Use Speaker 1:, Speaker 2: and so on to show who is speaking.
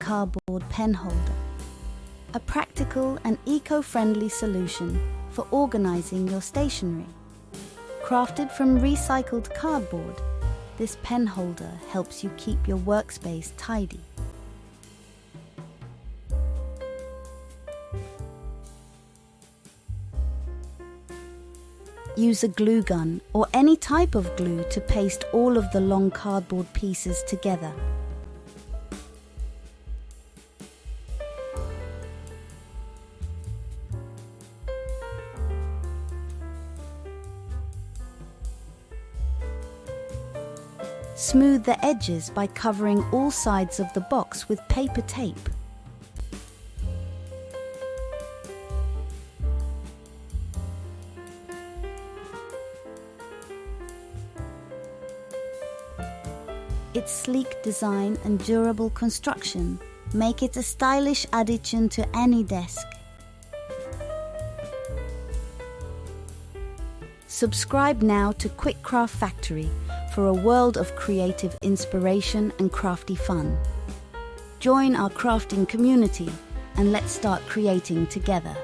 Speaker 1: cardboard pen holder, a practical and eco-friendly solution for organizing your stationery. Crafted from recycled cardboard, this pen holder helps you keep your workspace tidy. Use a glue gun or any type of glue to paste all of the long cardboard pieces together. Smooth the edges by covering all sides of the box with paper tape. Its sleek design and durable construction make it a stylish addition to any desk. Subscribe now to Quick Craft Factory for a world of creative inspiration and crafty fun. Join our crafting community and let's start creating together.